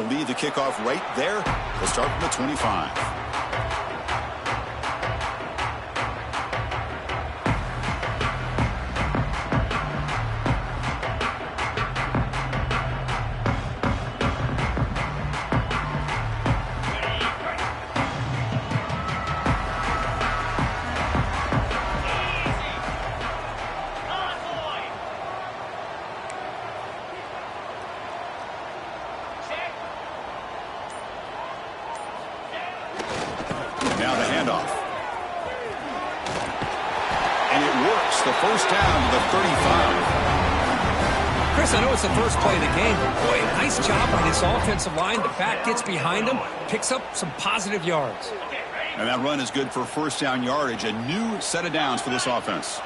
lead the kickoff right there. They'll start from the 25. Now the handoff. And it works. The first down to the 35. Chris, I know it's the first play of the game, but boy, nice job by this offensive line. The back gets behind him, picks up some positive yards. And that run is good for first down yardage. A new set of downs for this offense.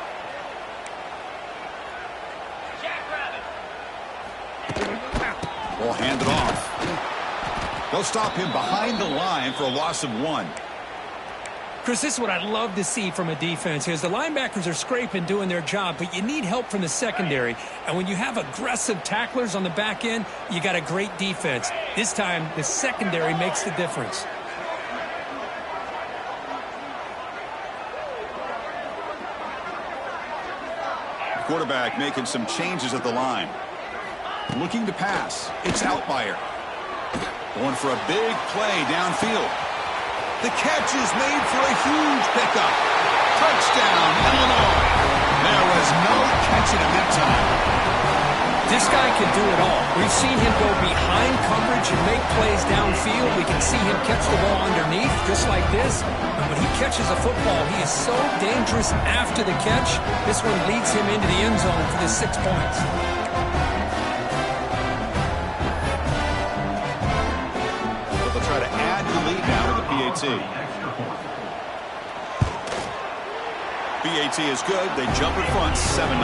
We'll hand it off. They'll stop him behind the line for a loss of 1. Chris, this is what I'd love to see from a defense here. As the linebackers are scraping, doing their job, but you need help from the secondary. And when you have aggressive tacklers on the back end, you got a great defense. This time, the secondary makes the difference. Quarterback making some changes at the line. Looking to pass. It's Outlier. Going for a big play downfield. The catch is made for a huge pickup. Touchdown, Illinois. There was no catching him that time. This guy can do it all. We've seen him go behind coverage and make plays downfield. We can see him catch the ball underneath, just like this. But when he catches a football, he is so dangerous after the catch. This one leads him into the end zone for the 6 points. Try to add the lead now to the PAT. PAT is good. They jump in front, 7-0.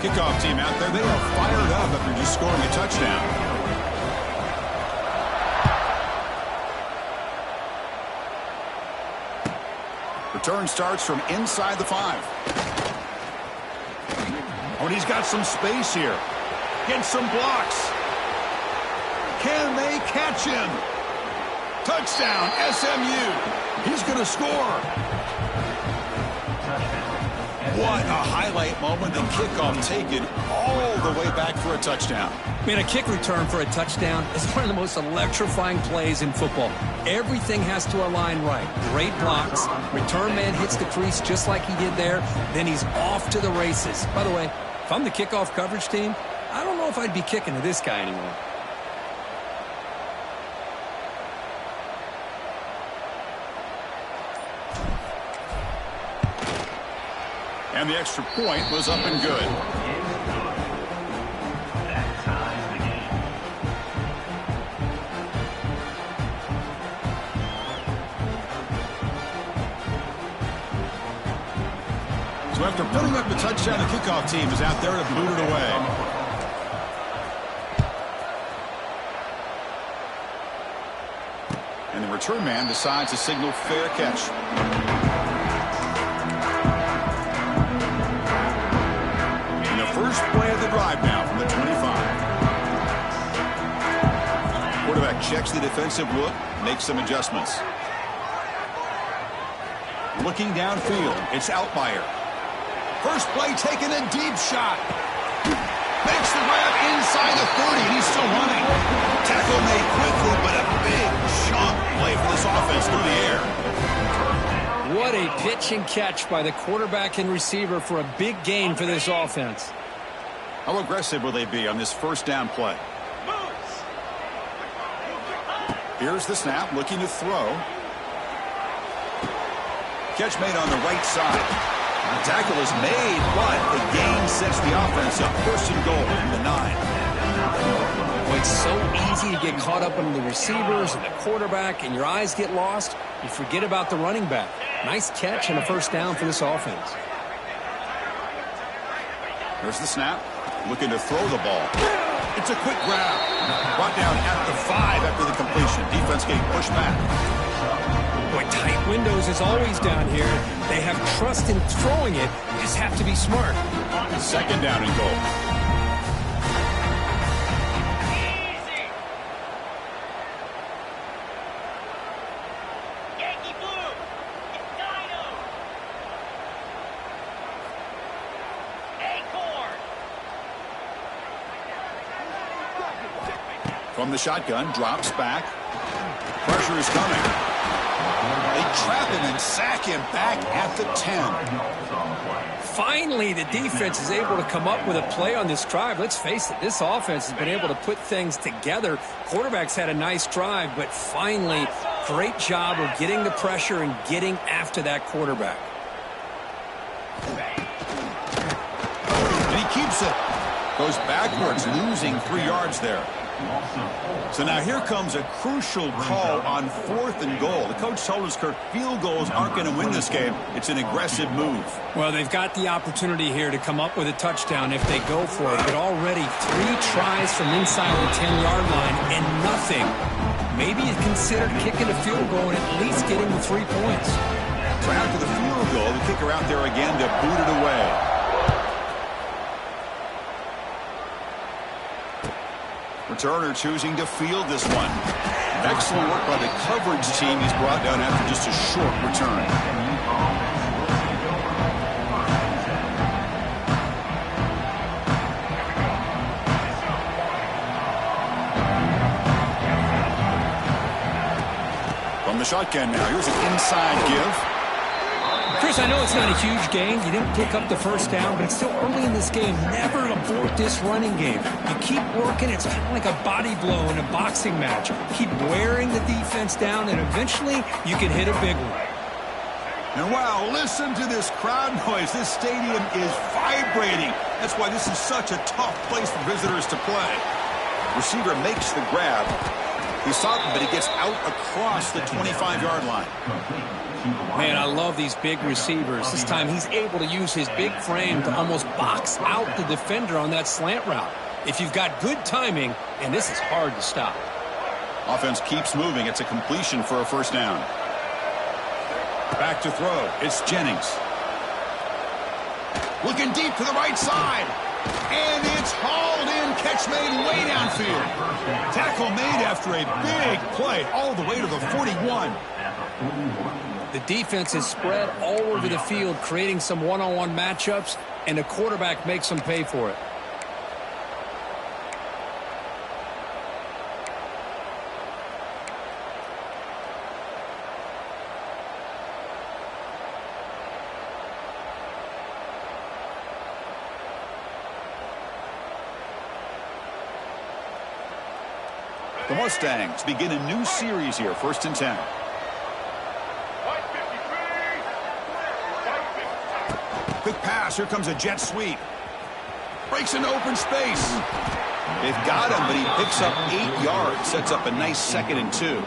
Kickoff team out there. They are fired up after just scoring a touchdown. Return starts from inside the 5. Oh, and he's got some space here. Gets some blocks. Can they catch him? Touchdown, SMU. He's going to score. What a highlight moment. The kickoff taken all the way back for a touchdown. Man, a kick return for a touchdown is one of the most electrifying plays in football. Everything has to align right. Great blocks. Return man hits the crease just like he did there. Then he's off to the races. By the way, if I'm the kickoff coverage team, I don't know if I'd be kicking to this guy anymore. And the extra point was up and good. So after putting up the touchdown, the kickoff team is out there to boot it away. And the return man decides to signal fair catch. And the first play of the drive now from the 25. Quarterback checks the defensive look, makes some adjustments. Looking downfield, it's Outlier. First play taken, a deep shot. Makes the grab inside the 30, and he's still running. Tackle made quickly, but a big chunk play for this offense through the air. What a pitch and catch by the quarterback and receiver for a big gain for this offense. How aggressive will they be on this first down play? Here's the snap, looking to throw. Catch made on the right side. The tackle is made, but the gain sets the offense up. First and goal from the 9. Well, it's so easy to get caught up in the receivers and the quarterback, and your eyes get lost. You forget about the running back. Nice catch and a first down for this offense. There's the snap. Looking to throw the ball. It's a quick grab. Brought down at the 5 after the completion. Defense getting pushed back. Boy, Tight windows as always down here. They have trust in throwing it. You just have to be smart. Second down and goal. From the shotgun, drops back. Pressure is coming. They trap him and sack him back at the 10. Finally, the defense is able to come up with a play on this drive. Let's face it, this offense has been able to put things together. Quarterback's had a nice drive, but finally, great job of getting the pressure and getting after that quarterback. And he keeps it. Goes backwards, losing 3 yards there. So now here comes a crucial call on 4th and goal. The coach told us, Kirk, field goals aren't going to win this game. It's an aggressive move. Well, they've got the opportunity here to come up with a touchdown if they go for it. But already 3 tries from inside the 10-yard line and nothing. Maybe you consider kicking a field goal and at least getting the 3 points. So after the field goal, the kicker out there again to boot it away. Returner choosing to field this one. Excellent work by the coverage team. He's brought down after just a short return. From the shotgun now, here's an inside give. Chris, I know it's not a huge game. You didn't pick up the first down, but it's still early in this game. Never abort this running game. You keep working. It's kind of like a body blow in a boxing match. Keep wearing the defense down, and eventually you can hit a big one. And wow, listen to this crowd noise. This stadium is vibrating. That's why this is such a tough place for visitors to play. Receiver makes the grab. He's stopped, but he gets out across the 25-yard line. Man, I love these big receivers. This time he's able to use his big frame to almost box out the defender on that slant route. If you've got good timing, and this is hard to stop. Offense keeps moving. It's a completion for a first down. Back to throw. It's Jennings. Looking deep to the right side. And it's hauled in. Catch made way downfield. Tackle made after a big play all the way to the 41. The defense is spread all over the field, creating some one-on-one matchups, and the quarterback makes them pay for it. The Mustangs begin a new series here, 1st and 10. Quick pass. Here comes a jet sweep. Breaks into open space. They've got him, but he picks up 8 yards. Sets up a nice 2nd and 2.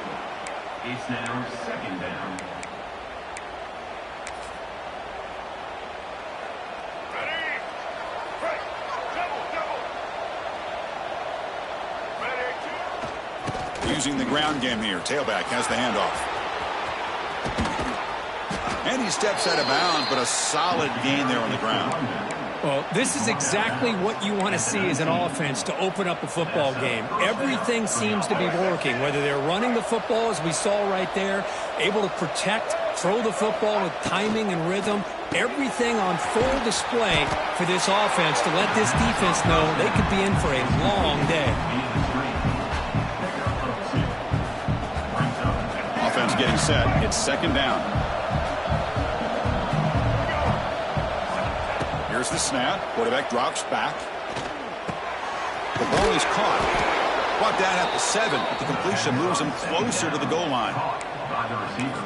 It's now 2nd down. Using the ground game here. Tailback has the handoff. And he steps out of bounds, but a solid gain there on the ground. Well, this is exactly what you want to see as an offense to open up a football game. Everything seems to be working, whether they're running the football, as we saw right there, able to protect, throw the football with timing and rhythm. Everything on full display for this offense to let this defense know they could be in for a long day. Offense getting set. It's 2nd down. Here's the snap. Quarterback drops back. The ball is caught. Brought down at the 7, but the completion moves him closer to the goal line.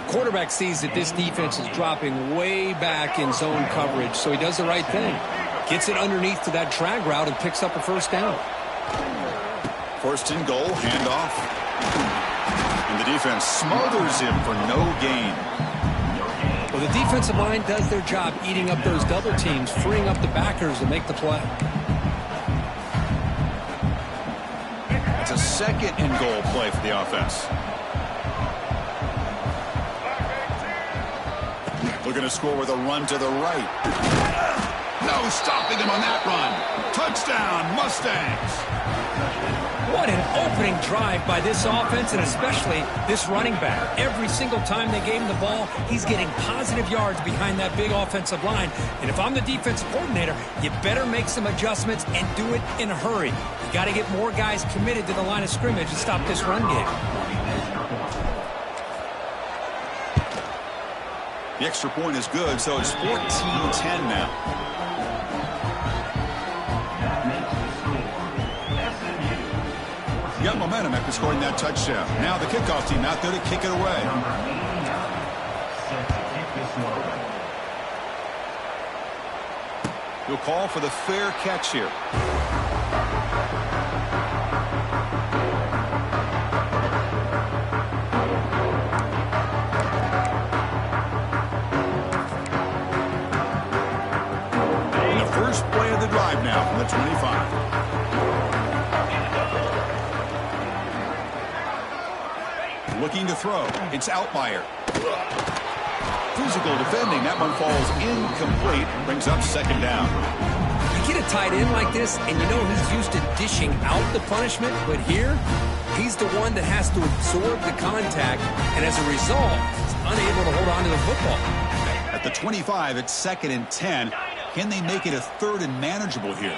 Quarterback sees that this defense is dropping way back in zone coverage, so he does the right thing. Gets it underneath to that drag route and picks up a first down. 1st and goal. Handoff. And the defense smothers him for no gain. Well, the defensive line does their job eating up those double teams, freeing up the backers to make the play. It's a 2nd and goal play for the offense. Looking to score with a run to the right. No stopping him on that run. Touchdown, Mustangs. What an opening drive by this offense, and especially this running back. Every single time they gave him the ball, he's getting positive yards behind that big offensive line. And if I'm the defensive coordinator, you better make some adjustments and do it in a hurry. You got to get more guys committed to the line of scrimmage to stop this run game. The extra point is good, so it's 14-10 now. Got momentum after scoring that touchdown. Now the kickoff team out there to kick it away. He'll call for the fair catch here. And the first play of the drive now from the 25. Looking to throw. It's Outlier. Physical defending. That one falls incomplete. Brings up second down. You get a tight end like this, and you know he's used to dishing out the punishment, but here, he's the one that has to absorb the contact, and as a result, he's unable to hold on to the football. At the 25, it's 2nd and 10. Can they make it a 3rd and manageable here?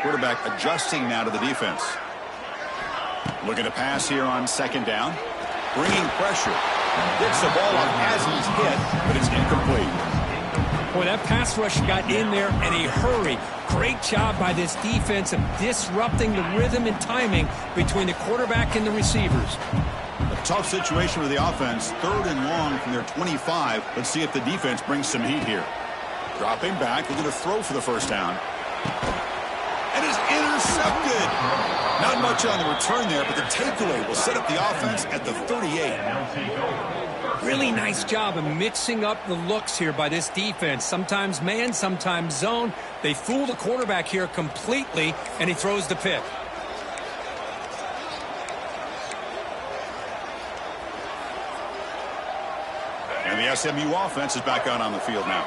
Quarterback adjusting now to the defense. Looking to pass here on 2nd down. Bringing pressure. Gets the ball up as he's hit, but it's incomplete. Boy, that pass rush got in there in a hurry. Great job by this defense of disrupting the rhythm and timing between the quarterback and the receivers. A tough situation for the offense. 3rd and long from their 25. Let's see if the defense brings some heat here. Dropping back. Looking to throw for the first down. And is intercepted. Not much on the return there, but the takeaway will set up the offense at the 38. Really nice job of mixing up the looks here by this defense. Sometimes man, sometimes zone. They fool the quarterback here completely, and he throws the pick. And the SMU offense is back out on the field now.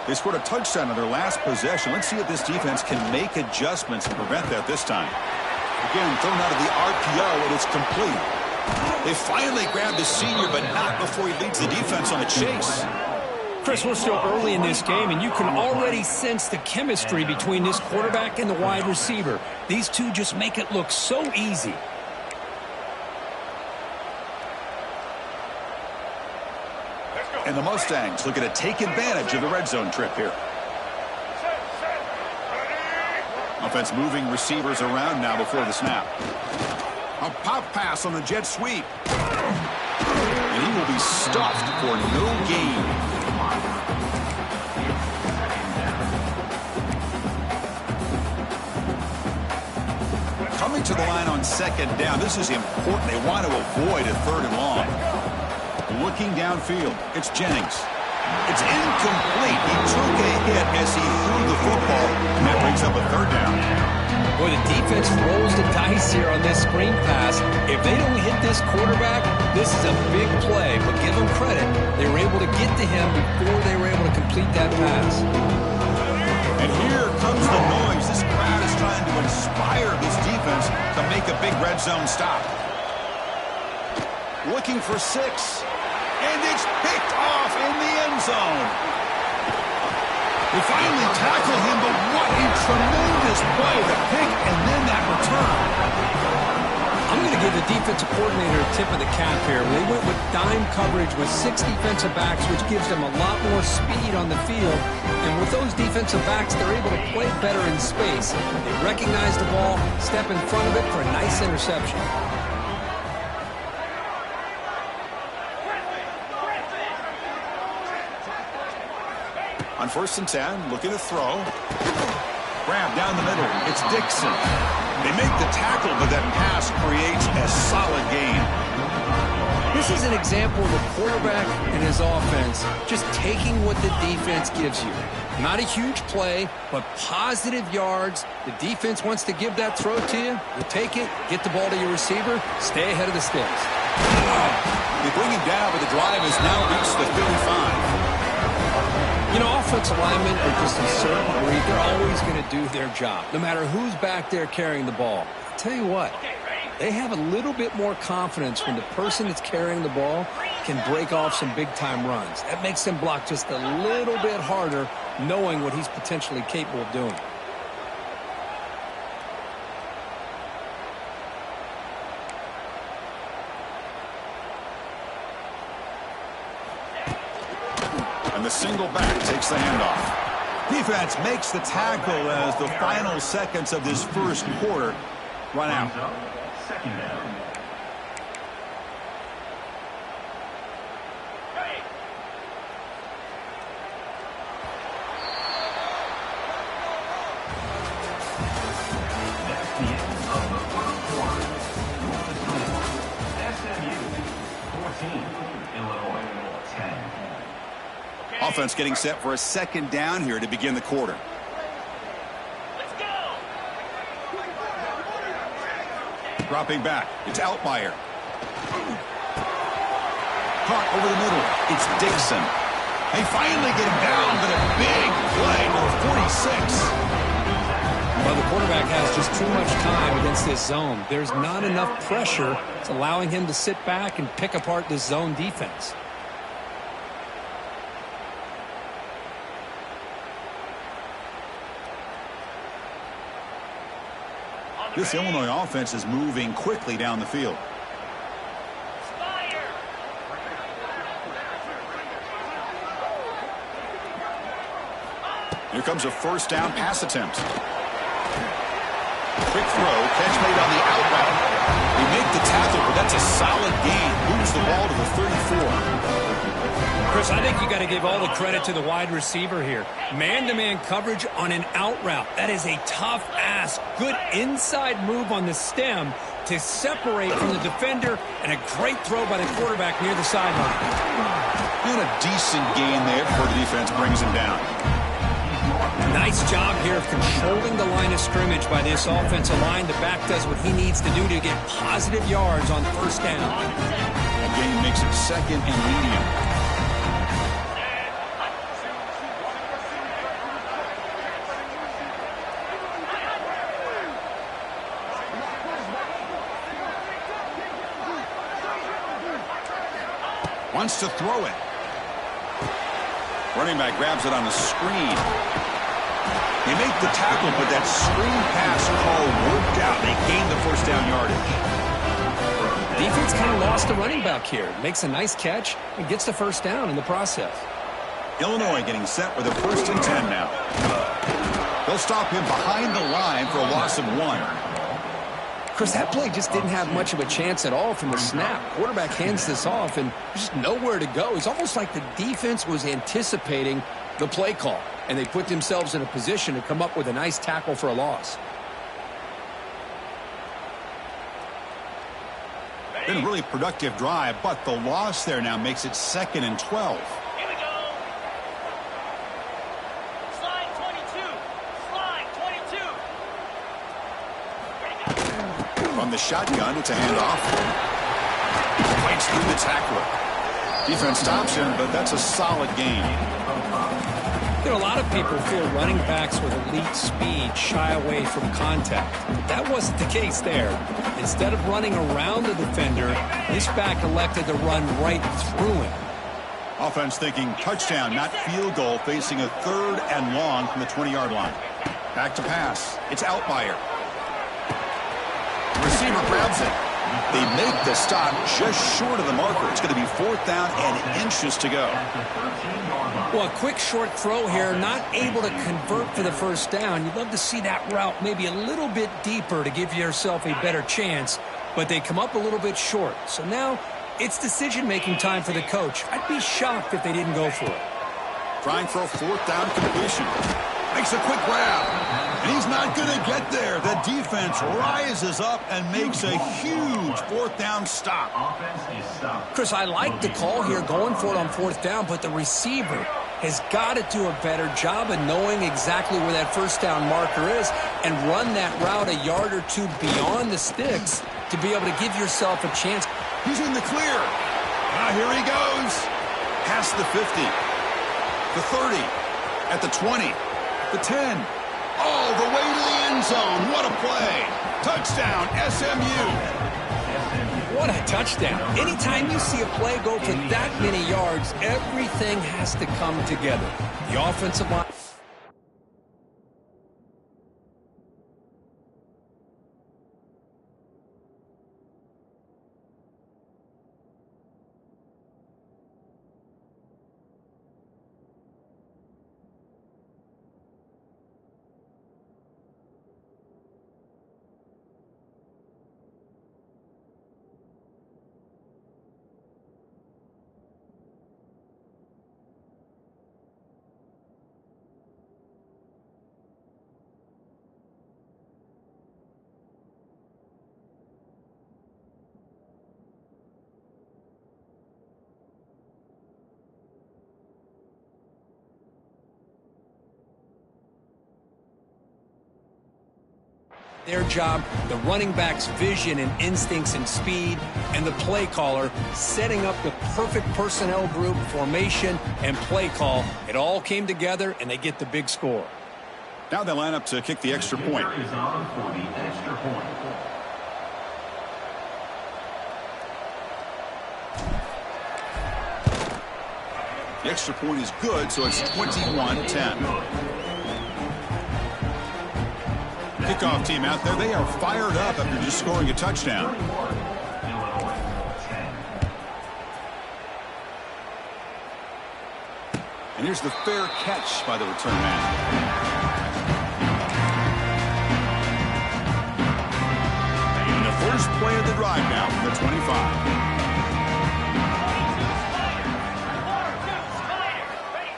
They scored a touchdown on their last possession. Let's see if this defense can make adjustments and prevent that this time. Again, thrown out of the RPO, and it's complete. They finally grabbed the senior, but not before he leads the defense on a chase. Chris, we're still early in this game, and you can already sense the chemistry between this quarterback and the wide receiver. These two just make it look so easy. And the Mustangs looking to take advantage of the red zone trip here. Offense moving receivers around now before the snap. A pop pass on the jet sweep. And he will be stuffed for no gain. Coming to the line on 2nd down. This is important. They want to avoid a 3rd and long. Looking downfield, it's Jennings. It's incomplete. He took a hit as he threw the football, and that brings up a 3rd down. Boy, the defense rolls the dice here on this screen pass. If they don't hit this quarterback, this is a big play. But give them credit. They were able to get to him before they were able to complete that pass. And here comes the noise. This crowd is trying to inspire this defense to make a big red zone stop. Looking for 6. And it's picked off in the end zone. They finally tackle him, but what a tremendous play. The pick and then that return. I'm going to give the defensive coordinator a tip of the cap here. They went with dime coverage with 6 defensive backs, which gives them a lot more speed on the field. And with those defensive backs, they're able to play better in space. They recognize the ball, step in front of it for a nice interception. On 1st and 10, looking to throw. Grab down the middle. It's Dixon. They make the tackle, but that pass creates a solid gain. This is an example of a quarterback and his offense just taking what the defense gives you. Not a huge play, but positive yards. The defense wants to give that throw to you. You take it, get the ball to your receiver, stay ahead of the sticks. They bring him down, but the drive has now reached the 35. You know, offensive linemen are just a certain breed. They're always going to do their job, no matter who's back there carrying the ball. I'll tell you what, they have a little bit more confidence when the person that's carrying the ball can break off some big-time runs. That makes them block just a little bit harder, knowing what he's potentially capable of doing. And the single back takes the handoff. Defense makes the tackle as the final seconds of this first quarter run out. Second down. That's the end of the first quarter. The score, SMU 14, Illinois 10. Offense getting set for a second down here to begin the quarter. Dropping back. It's Outlier. Caught over the middle. It's Dixon. They finally get him down, but a big play for 46. Well, the quarterback has just too much time against this zone. There's not enough pressure. It's allowing him to sit back and pick apart this zone defense. This Illinois offense is moving quickly down the field. Here comes a first down pass attempt. Quick throw, catch made on the out route. They make the tackle, but that's a solid gain. Moves the ball to the 34. Chris, I think you got to give all the credit to the wide receiver here. Man-to-man coverage on an out route. That is a tough ask. Good inside move on the stem to separate from the defender, and a great throw by the quarterback near the sideline. And a decent gain there before the defense brings him down. Nice job here of controlling the line of scrimmage by this offensive line. The back does what he needs to do to get positive yards on first down. That gain makes it second and medium. Wants to throw it. Running back grabs it on the screen. They make the tackle, but that screen pass call worked out. They gained the first down yardage. Defense kind of lost the running back here. Makes a nice catch and gets the first down in the process. Illinois getting set with a 1st and 10 now. They'll stop him behind the line for a loss of 1. Chris, that play just didn't have much of a chance at all from the snap. Quarterback hands this off, and there's just nowhere to go. It's almost like the defense was anticipating the play call, and they put themselves in a position to come up with a nice tackle for a loss. Been a really productive drive, but the loss there now makes it 2nd and 12. Here we go. Slide 22. Slide 22. From the shotgun, it's a handoff. Fights through the tackler. Defense stops him, but that's a solid gain. You know, a lot of people feel running backs with elite speed shy away from contact. But that wasn't the case there. Instead of running around the defender, this back elected to run right through him. Offense thinking touchdown, not field goal, facing a 3rd and long from the 20-yard line. Back to pass. It's Outlier. Receiver grabs it. They make the stop just short of the marker. It's going to be 4th down and inches to go. Well, a quick short throw here, not able to convert for the first down. You'd love to see that route maybe a little bit deeper to give yourself a better chance, but they come up a little bit short. So now it's decision-making time for the coach. I'd be shocked if they didn't go for it. Trying for a 4th down completion. Makes a quick grab. And he's not going to get there. The defense rises up and makes a huge 4th down stop. Offense is stopped. Chris, I like the call here going for it on 4th down, but the receiver has got to do a better job of knowing exactly where that first down marker is and run that route a yard or two beyond the sticks to be able to give yourself a chance. He's in the clear. Now here he goes. Past the 50. The 30. At the 20. The 10. All the way to the end zone. What a play. Touchdown, SMU. What a touchdown. Anytime you see a play go for that many yards, everything has to come together. The offensive line. Their job, the running back's vision and instincts and speed, and the play caller setting up the perfect personnel group, formation, and play call. It all came together, and they get the big score. Now they line up to kick the extra point. Is on for the extra point. The extra point is good, so it's 21-10. Kickoff team out there, they are fired up after just scoring a touchdown. And here's the fair catch by the return man. And the first play of the drive now from the 25.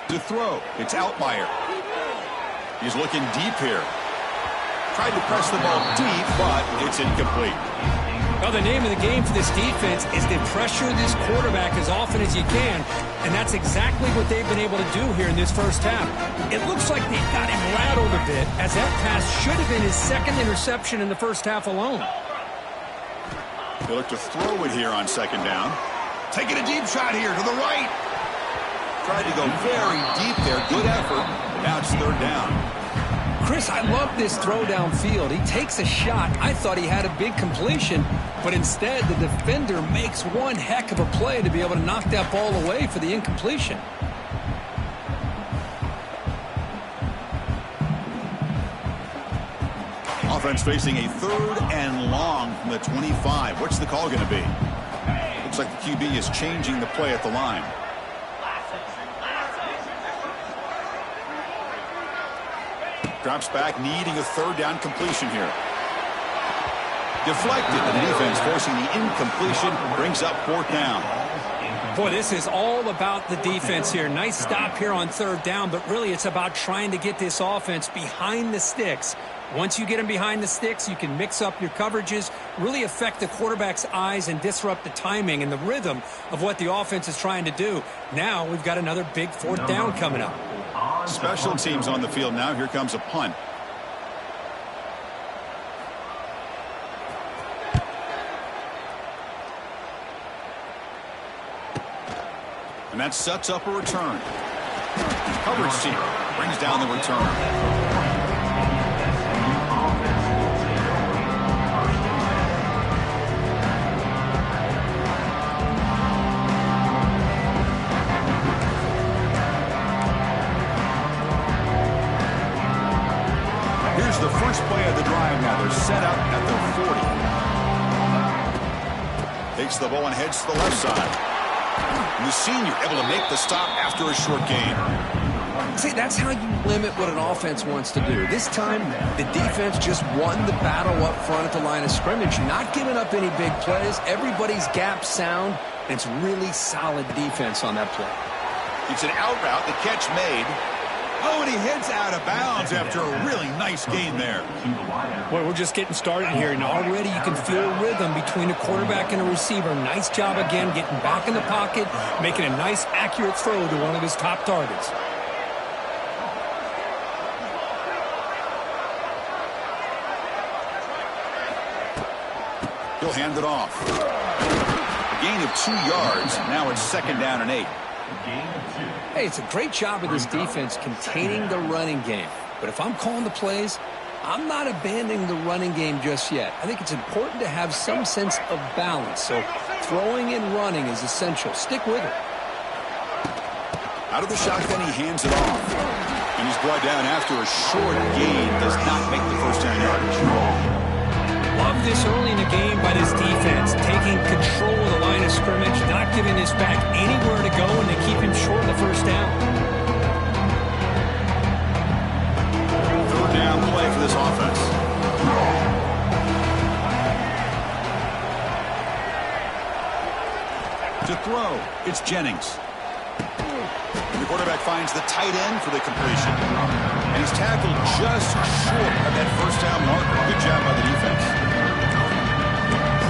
To throw, it's Outlier. He's looking deep here. Tried to press the ball deep, but it's incomplete. Well, the name of the game for this defense is to pressure this quarterback as often as you can, and that's exactly what they've been able to do here in this first half. It looks like they've got him rattled a bit, as that pass should have been his second interception in the first half alone. They look to throw it here on second down. Taking a deep shot here to the right. Tried to go very deep there. Good effort. Now it's third down. Chris, I love this throw downfield. He takes a shot. I thought he had a big completion, but instead the defender makes one heck of a play to be able to knock that ball away for the incompletion. Offense facing a third and long from the 25. What's the call going to be? Looks like the QB is changing the play at the line. Drops back, needing a third down completion here. Deflected, and the defense forcing the incompletion, brings up fourth down. Boy, this is all about the defense here. Nice stop here on third down, but really it's about trying to get this offense behind the sticks. Once you get them behind the sticks, you can mix up your coverages, really affect the quarterback's eyes and disrupt the timing and the rhythm of what the offense is trying to do. Now we've got another big fourth down coming up. Special teams on the field now. Here comes a punt. And that sets up a return. Coverage team brings down the return. Here's the first play of the drive now. They're set up at the 40. Takes the ball and heads to the left side. And the senior able to make the stop after a short gain. See, that's how you limit what an offense wants to do. This time, the defense just won the battle up front at the line of scrimmage, not giving up any big plays. Everybody's gap sound, and it's really solid defense on that play. It's an out route, the catch made. Oh, and he heads out of bounds after a really nice gain there. Boy, we're just getting started here, and already you can feel a rhythm between a quarterback and a receiver. Nice job again getting back in the pocket, making a nice, accurate throw to one of his top targets. He'll hand it off. A gain of 2 yards. Now it's 2nd down and 8. Hey, it's a great job of this defense containing the running game. But if I'm calling the plays, I'm not abandoning the running game just yet. I think it's important to have some sense of balance. So throwing and running is essential. Stick with it. Out of the shotgun, he hands it off. And he's brought down after a short gain. Does not make the 1st down yardage. Love this early in the game by this defense, taking control of the line of scrimmage, not giving this back anywhere to go, and they keep him short of the 1st down. 3rd down play for this offense. To throw, it's Jennings. And the quarterback finds the tight end for the completion. And he's tackled just short of that 1st down marker. Good job by the defense.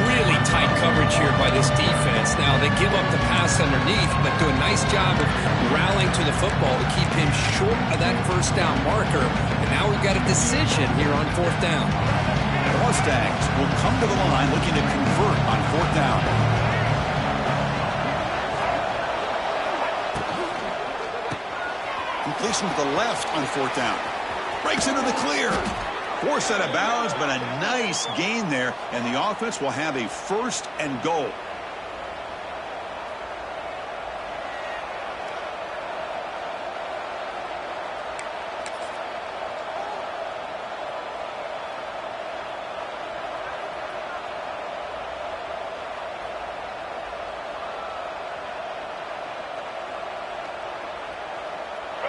Really tight coverage here by this defense. Now, they give up the pass underneath, but do a nice job of rallying to the football to keep him short of that 1st down marker. And now we've got a decision here on 4th down. The Mustangs will come to the line looking to convert on 4th down. Completion to the left on 4th down. Breaks into the clear. Forced out of bounds, but a nice gain there, and the offense will have a 1st and goal.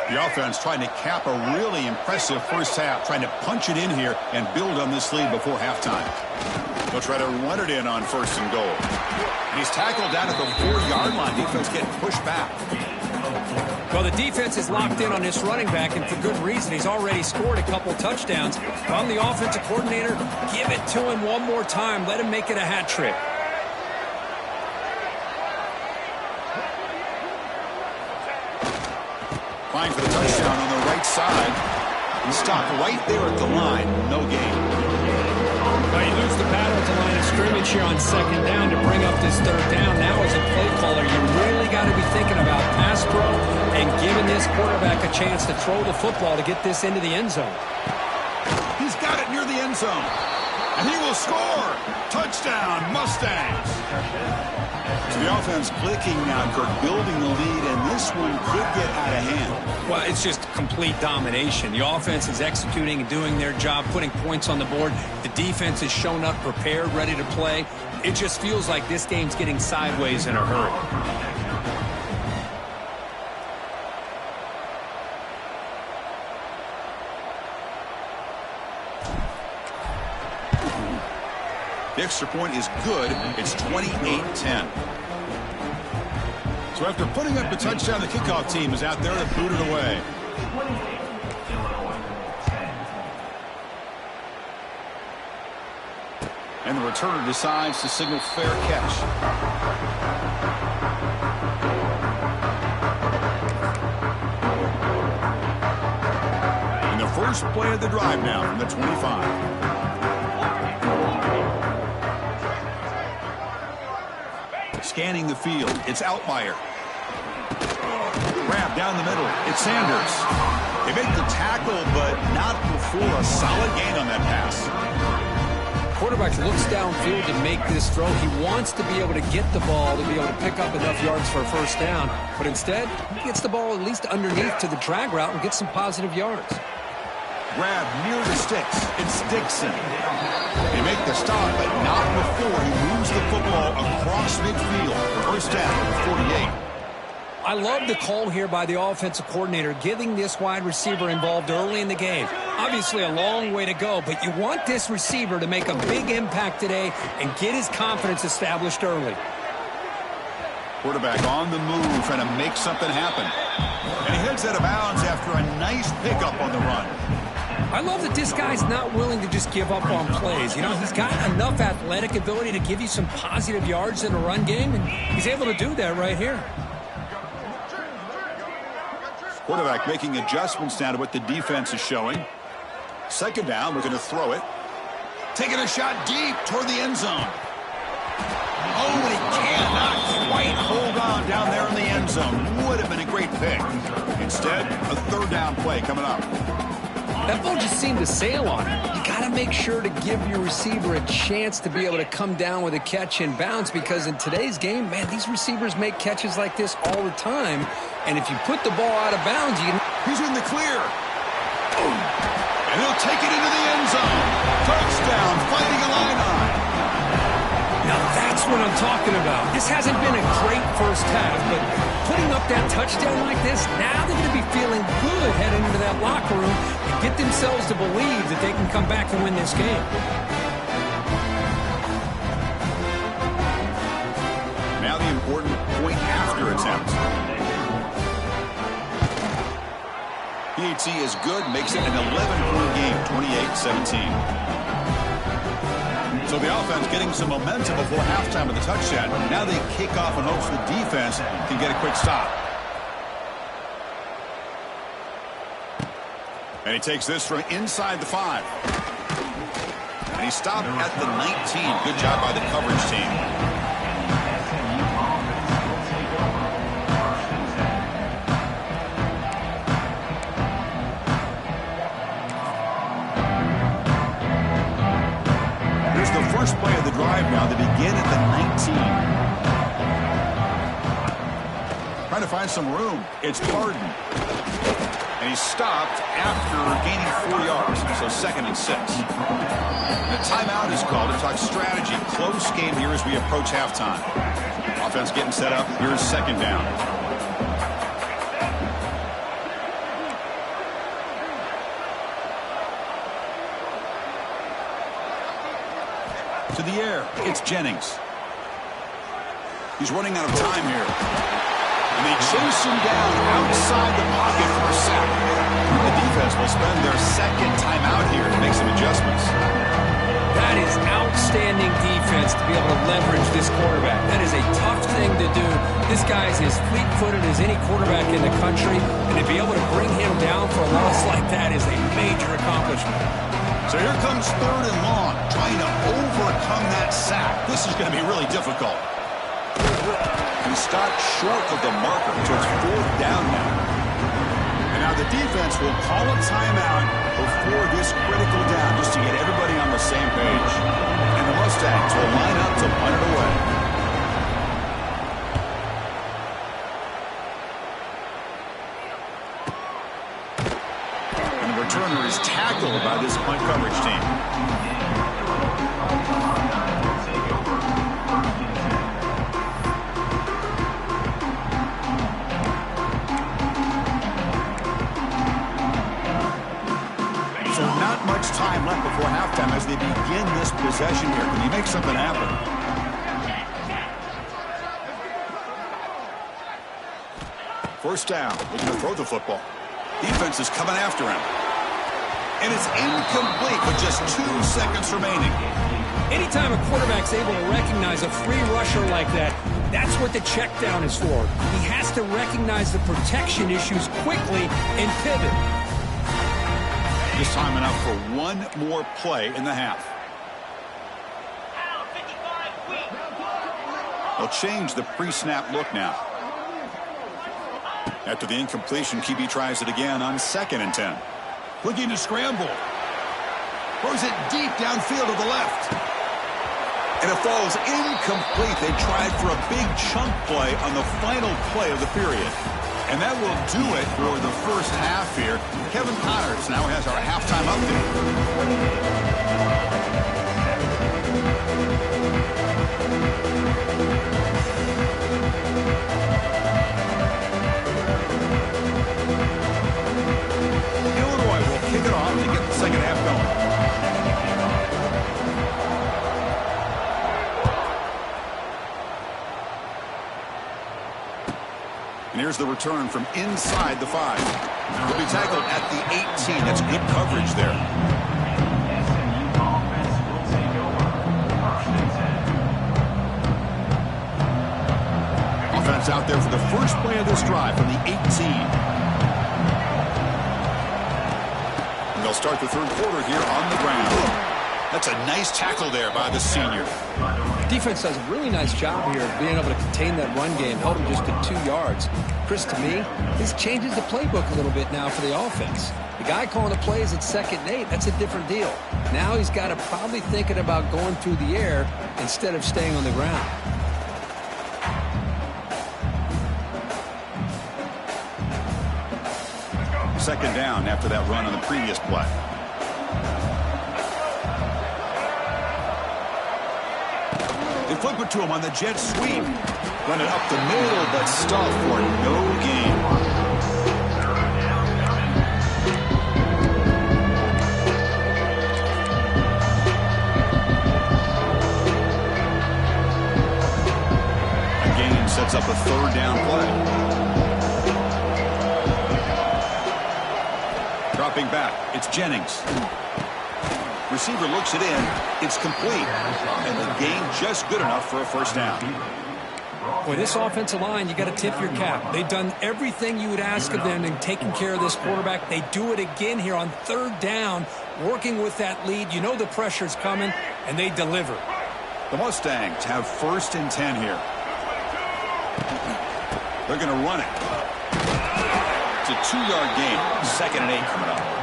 The offense trying to cap a really impressive 1st half, trying to punch it in here and build on this lead before halftime. They'll try to run it in on 1st and goal. And he's tackled down at the 4-yard line. Defense getting pushed back. Well, the defense is locked in on this running back, and for good reason. He's already scored a couple touchdowns. If I'm the offensive coordinator, give it to him one more time. Let him make it a hat trick. Fine for the touchdown on the right side. He stopped right there at the line. No gain. Now you lose the battle at the line of scrimmage here on 2nd down to bring up this 3rd down. Now as a play caller, you really got to be thinking about pass pro and giving this quarterback a chance to throw the football to get this into the end zone. He's got it near the end zone. And he will score. Touchdown, Mustangs. So the offense clicking now, Kirk, building the lead, and this one could get out of hand. Well, it's just complete domination. The offense is executing and doing their job, putting points on the board. The defense is shown up, prepared, ready to play. It just feels like this game's getting sideways in a hurry. The extra point is good. It's 28-10. So after putting up the touchdown, the kickoff team is out there to boot it away. And the returner decides to signal fair catch. And the first play of the drive now from the 25. Scanning the field. It's Outlier. Grab down the middle. It's Sanders. They make the tackle, but not before a solid gain on that pass. Quarterback looks downfield to make this throw. He wants to be able to get the ball to be able to pick up enough yards for a 1st down. But instead, he gets the ball at least underneath to the drag route and gets some positive yards. Grab near the sticks. It's Dixon. They make the stop, but not before he moves the football across midfield. 1st down, 48. I love the call here by the offensive coordinator, getting this wide receiver involved early in the game. Obviously a long way to go, but you want this receiver to make a big impact today and get his confidence established early. Quarterback on the move, trying to make something happen. And heads out of bounds after a nice pickup on the run. I love that this guy's not willing to just give up on plays. You know, he's got enough athletic ability to give you some positive yards in a run game, and he's able to do that right here. Quarterback making adjustments now to what the defense is showing. Second down, we're going to throw it. Taking a shot deep toward the end zone. Oh, and he cannot quite hold on down there in the end zone. Would have been a great pick. Instead, a third down play coming up. That ball just seemed to sail on it. You got to make sure to give your receiver a chance to be able to come down with a catch and bounce, because in today's game, man, these receivers make catches like this all the time. And if you put the ball out of bounds, you can... He's in the clear. And he'll take it into the end zone. Touchdown, fighting Illini. Now that's what I'm talking about. This hasn't been a great first half, but putting up that touchdown like this, now they're going to be feeling good heading into that locker room and get themselves to believe that they can come back and win this game. Now the important point after attempt. PAT is good, makes it an 11-point game, 28-17. So the offense getting some momentum before halftime with the touchdown. Now they kick off in hopes the defense can get a quick stop. And he takes this from inside the 5. And he stopped at the 19. Good job by the coverage team. First play of the drive now. They begin at the 19. Trying to find some room. It's Pardon. And he stopped after gaining 4 yards. So second and 6. The timeout is called to talk strategy. Close game here as we approach halftime. Offense getting set up. Here's second down. To the air, it's Jennings. He's running out of time here. And they chase him down outside the pocket for a sack. The defense will spend their second timeout here to make some adjustments. That is outstanding defense to be able to leverage this quarterback. That is a tough thing to do. This guy's as fleet-footed as any quarterback in the country, and to be able to bring him down for a loss like that is a major accomplishment. So here comes third and long, trying to overcome that sack. This is going to be really difficult. He stopped short of the marker, so it's fourth down now. And now the defense will call a timeout before this critical down, just to get everybody on the same page. And the Mustangs will line up to punt it away. Returner is tackled by this punt coverage team. So not much time left before halftime as they begin this possession here. Can you make something happen? First down. Looking to throw the football. Defense is coming after him. And it's incomplete with just 2 seconds remaining. Anytime a quarterback's able to recognize a free rusher like that, that's what the check down is for. He has to recognize the protection issues quickly and pivot. Just timing up for one more play in the half. They'll change the pre-snap look now. After the incompletion, QB tries it again on 2nd and 10. Looking to scramble. Throws it deep downfield to the left. And it falls incomplete. They tried for a big chunk play on the final play of the period. And that will do it for the first half here. Kevin Connors now has our halftime Illinois will kick it off to get the second half going. And here's the return from inside the 5. He'll be tackled at the 18. That's good coverage there. SMU offense will take over. First and 10. Offense out there for the first play of this drive from the 18. And they'll start the third quarter here on the ground. That's a nice tackle there by the senior. Defense does a really nice job here of being able to contain that run game, held him just to 2 yards. Chris, to me, this changes the playbook a little bit now for the offense. The guy calling the plays at 2nd and 8, that's a different deal. Now he's got to probably thinking about going through the air instead of staying on the ground. Second down after that run on the previous play. They flip it to him on the jet sweep. Run it up the middle, but stuffed for no gain. A gain sets up a third down play. Dropping back, it's Jennings. Receiver looks it in. It's complete. And the gain just good enough for a first down. Boy, this offensive line, you got to tip your cap. They've done everything you would ask of them in taking care of this quarterback. They do it again here on third down, working with that lead. You know the pressure's coming, and they deliver. The Mustangs have first and 10 here. They're going to run it. It's a 2-yard gain. 2nd and 8 coming up.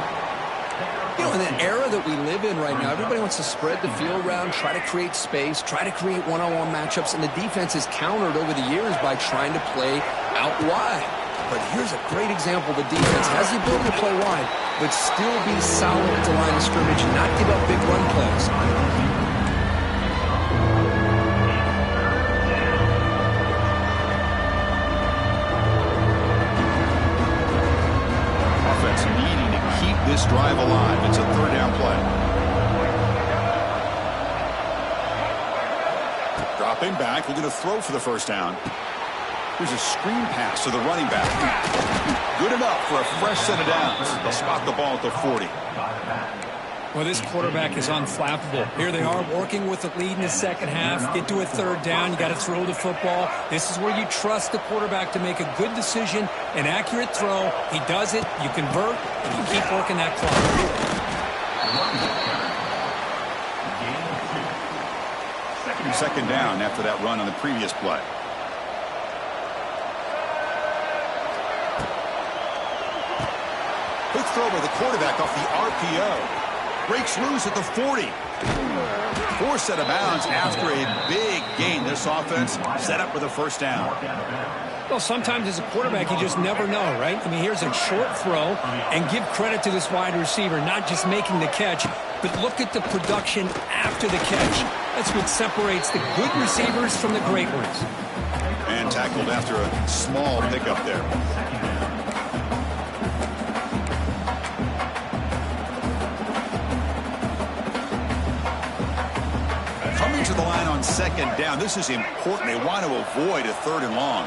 You know, in the era that we live in right now, everybody wants to spread the field around, try to create space, try to create one-on-one matchups, and the defense is countered over the years by trying to play out wide. But here's a great example. The defense has the ability to play wide, but still be solid at the line of scrimmage and not give up big run plays. This drive alive. It's a third down play. Dropping back, looking to throw for the first down. Here's a screen pass to the running back. Good enough for a fresh set of downs. They'll spot the ball at the 40. Well, this quarterback is unflappable. Here they are working with the lead in the second half. Get to a third down. You got to throw the football. This is where you trust the quarterback to make a good decision, an accurate throw. He does it. You convert, and you keep working that clock. Second down after that run on the previous play. Quick throw by the quarterback off the RPO. Breaks loose at the 40. Forced out of bounds after a big gain. This offense set up with a first down. Well, sometimes as a quarterback, you just never know, right? I mean, here's a short throw, and give credit to this wide receiver, not just making the catch, but look at the production after the catch. That's what separates the good receivers from the great ones. And tackled after a small pickup there. To the line on second down. This is important. They want to avoid a third and long.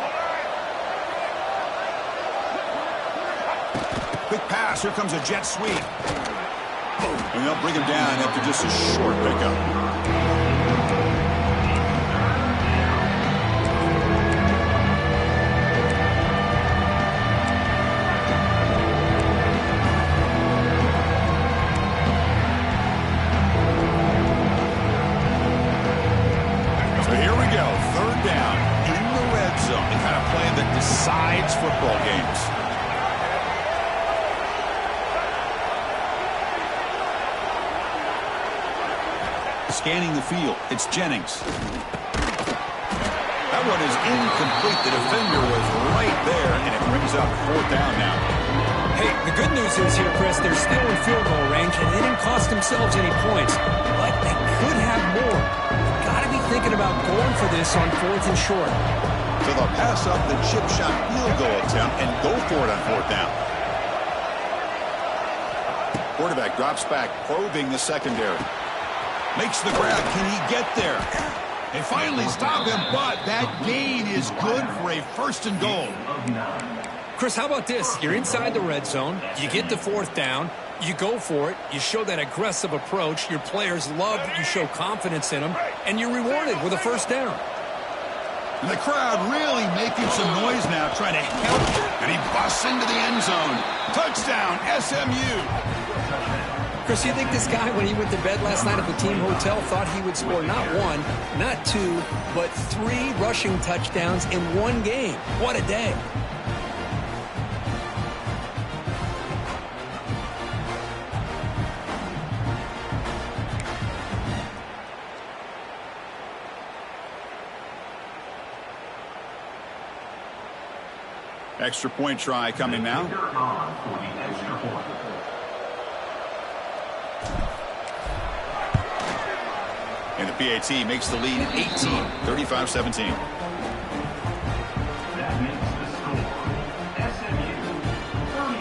Quick pass. Here comes a jet sweep. And they'll bring him down after just a short pickup. Decides football games. Scanning the field, it's Jennings. That one is incomplete. The defender was right there, and it brings up fourth down now. Hey, the good news is here, Chris, they're still in field goal range, and they didn't cost themselves any points, but they could have more. You've got to be thinking about going for this on 4th and short. So they'll pass up the chip shot field goal attempt and go for it on 4th down. Quarterback drops back, probing the secondary. Makes the grab. Can he get there? They finally stop him, but that gain is good for a 1st and goal. Chris, how about this? You're inside the red zone. You get the 4th down. You go for it. You show that aggressive approach. Your players love that you show confidence in them, and you're rewarded with a 1st down. And the crowd really making some noise now, trying to help, and he busts into the end zone. Touchdown, SMU. Chris, you think this guy, when he went to bed last night at the team hotel, thought he would score not 1, not 2, but 3 rushing touchdowns in 1 game? What a day. Extra point try coming now. And the PAT makes the lead 18, 35-17. That makes the score SMU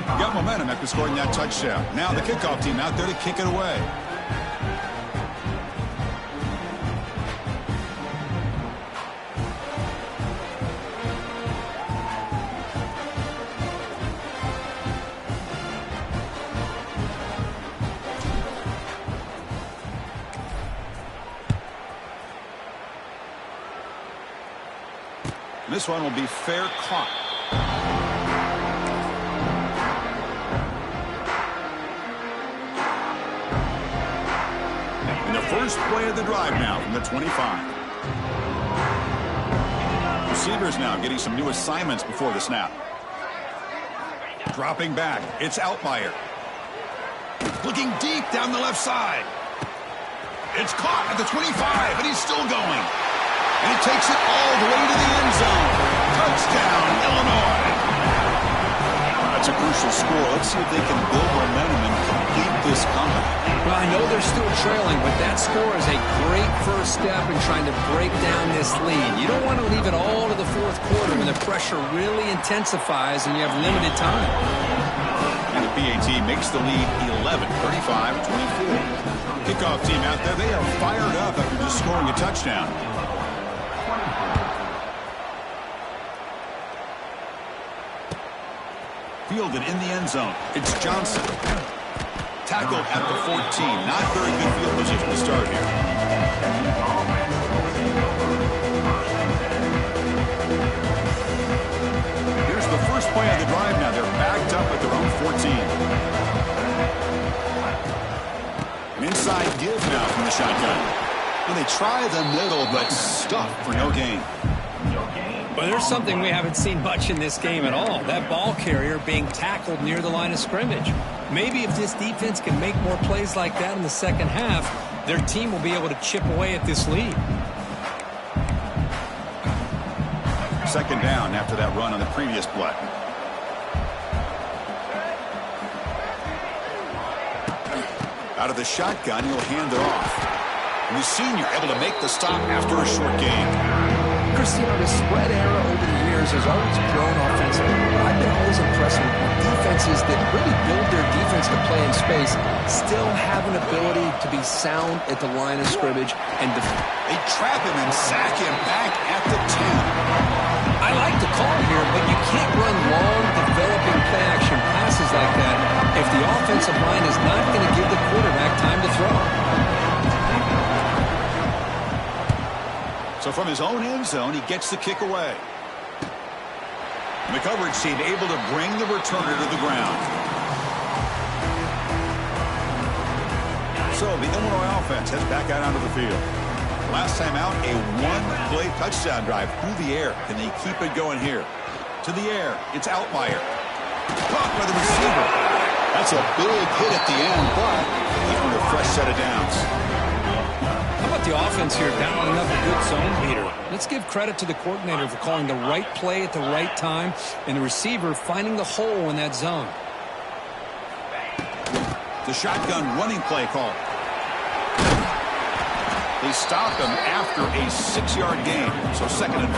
35. Got momentum after scoring that touchdown. Now the kickoff team out there to kick it away. This one will be fair caught. And the first play of the drive now from the 25. Receivers now getting some new assignments before the snap. Dropping back. It's Outlier. Looking deep down the left side. It's caught at the 25, and he's still going. And he takes it all the way to the end zone. Touchdown, Illinois. That's a crucial score. Let's see if they can build momentum and complete this comeback. Well, I know they're still trailing, but that score is a great first step in trying to break down this lead. You don't want to leave it all to the 4th quarter when the pressure really intensifies and you have limited time. And the PAT makes the lead 11, 35-24. Kickoff team out there, they are fired up after just scoring a touchdown. Fielded in the end zone. It's Johnson. Tackled at the 14. Not very good field position to start here. Here's the first play of the drive now. They're backed up at their own 14. An inside give now from the shotgun. And they try the middle, but stuffed for no gain. But there's something we haven't seen much in this game at all. That ball carrier being tackled near the line of scrimmage. Maybe if this defense can make more plays like that in the second half, their team will be able to chip away at this lead. Second down after that run on the previous play. Out of the shotgun, he'll hand it off. And the senior able to make the stop after a short gain. Christine, the spread era over the years has always grown offensively. But I've been always impressed with defenses that really build their defense to play in space, still have an ability to be sound at the line of scrimmage. And they trap him and sack him back at the 10. I like the call here, but you can't run long, developing play-action passes like that if the offensive line is not going to give the quarterback time to throw. So from his own end zone, he gets the kick away. And the coverage team able to bring the returner to the ground. So the Illinois offense heads back out onto the field. Last time out, a one-play touchdown drive through the air. Can they keep it going here? To the air, it's Outlier. Caught by the receiver. That's a big hit at the end, but he's with a fresh set of downs. How about the offense here dialing up a good zone beater? Let's give credit to the coordinator for calling the right play at the right time and the receiver finding the hole in that zone. The shotgun running play call. They stop him after a 6-yard gain, so 2nd and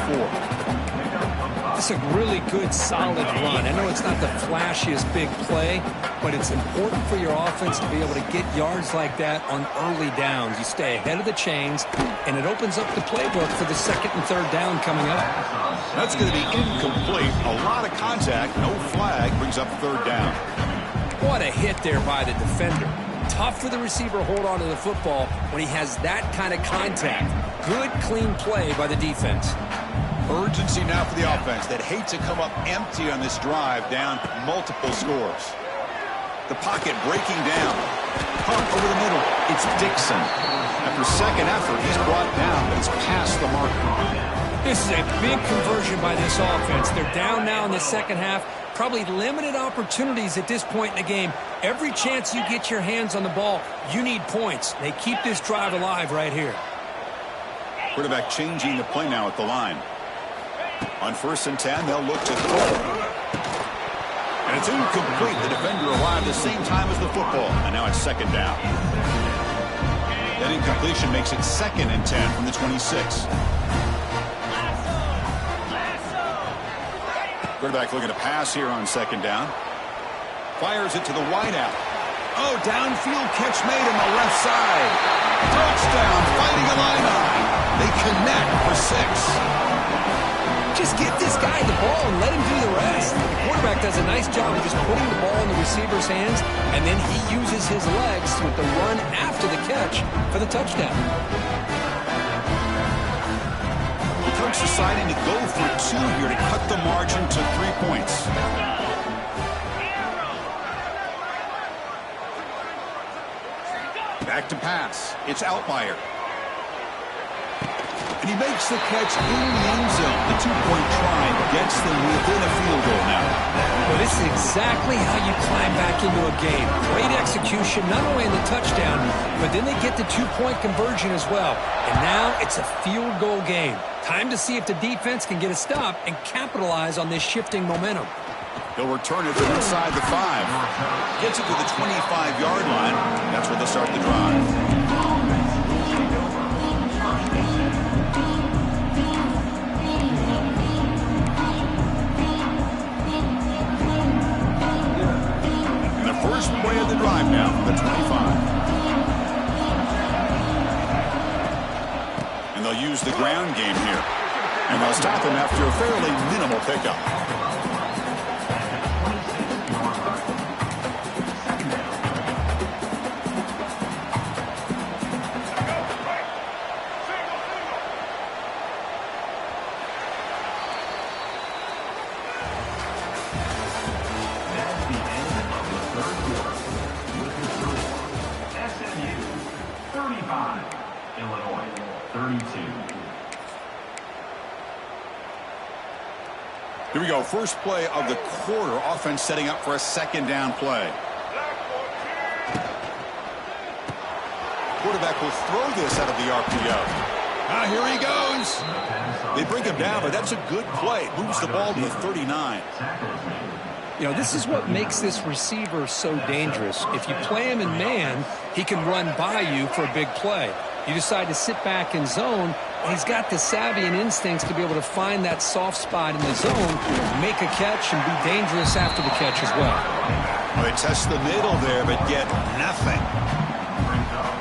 4. That's a really good, solid run. I know it's not the flashiest big play, but it's important for your offense to be able to get yards like that on early downs. You stay ahead of the chains, and it opens up the playbook for the second and third down coming up. That's going to be incomplete. A lot of contact, no flag, brings up third down. What a hit there by the defender. Tough for the receiver to hold on to the football when he has that kind of contact. Good, clean play by the defense. Urgency now for the offense that hate to come up empty on this drive, down multiple scores. The pocket breaking down. Pump over the middle. It's Dixon. After second effort, he's brought down, but he's past the mark. This is a big conversion by this offense. They're down now in the second half. Probably limited opportunities at this point in the game. Every chance you get your hands on the ball, you need points. They keep this drive alive right here. Quarterback changing the play now at the line. On 1st and 10, they'll look to throw. And it's incomplete. The defender arrived the same time as the football. And now it's second down. That incompletion makes it 2nd and 10 from the 26. Quarterback looking to pass here on 2nd down. Fires it to the wideout. Oh, downfield catch made on the left side. Touchdown, fighting Illini. They connect for 6. Just get this guy the ball and let him do the rest. The quarterback does a nice job of just putting the ball in the receiver's hands, and then he uses his legs with the run after the catch for the touchdown. The coach deciding to go for 2 here to cut the margin to 3 points. Back to pass. It's Outlier. And he makes the catch in the end zone. The 2-point try gets them within a field goal now. Well, this is exactly how you climb back into a game. Great execution, not only in the touchdown, but then they get the 2-point conversion as well. And now it's a field goal game. Time to see if the defense can get a stop and capitalize on this shifting momentum. He'll return it from inside the 5. Gets it to the 25-yard line. That's where they'll start the drive. First play of the drive now from the 25. And they'll use the ground game here. And they'll stop him after a fairly minimal pickup. Illinois, 32. Here we go. First play of the quarter. Offense setting up for a 2nd down play. Quarterback will throw this out of the RPO. Here he goes. They bring him down, but that's a good play. Moves the ball to the 39. You know, this is what makes this receiver so dangerous. If you play him in man, he can run by you for a big play. You decide to sit back in zone, and he's got the savvy and instincts to be able to find that soft spot in the zone, make a catch, and be dangerous after the catch as well. Well, they test the middle there, but get nothing.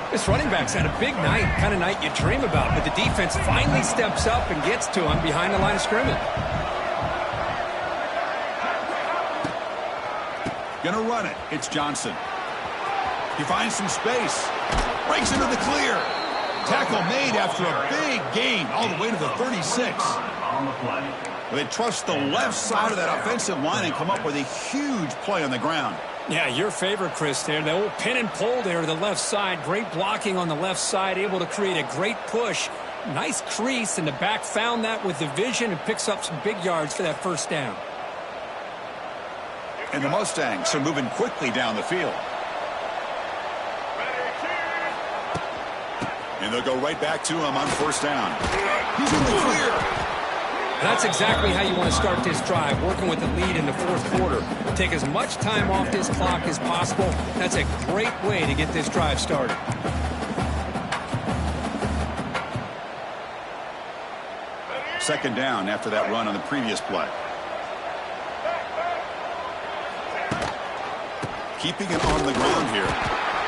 This running back's had a big night, kind of night you dream about, but the defense finally steps up and gets to him behind the line of scrimmage. Gonna run it. It's Johnson. He finds some space. Breaks into the clear. Tackle made after a big gain all the way to the 36. They trust the left side of that offensive line and come up with a huge play on the ground. Yeah, your favorite, Chris, there. The old pin and pull there to the left side. Great blocking on the left side, able to create a great push. Nice crease, and the back found that with the vision and picks up some big yards for that first down. And the Mustangs are moving quickly down the field. And they'll go right back to him on 1st down. He's in the clear. And that's exactly how you want to start this drive, working with the lead in the 4th quarter. Take as much time off this clock as possible. That's a great way to get this drive started. Second down after that run on the previous play. keeping it on the ground here.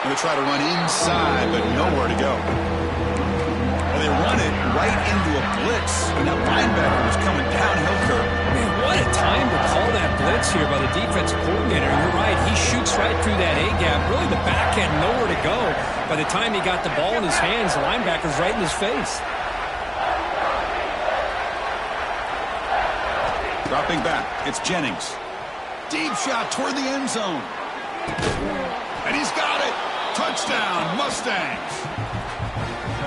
Going to try to run inside, but nowhere to go. And they run it right into a blitz, and that linebacker was coming downhill curve. Man, what a time to call that blitz here by the defensive coordinator. You're right, he shoots right through that A-gap. Really, the back had nowhere to go. By the time he got the ball in his hands, the linebacker's right in his face. Dropping back, it's Jennings. Deep shot toward the end zone. And he's got it. Touchdown, Mustangs.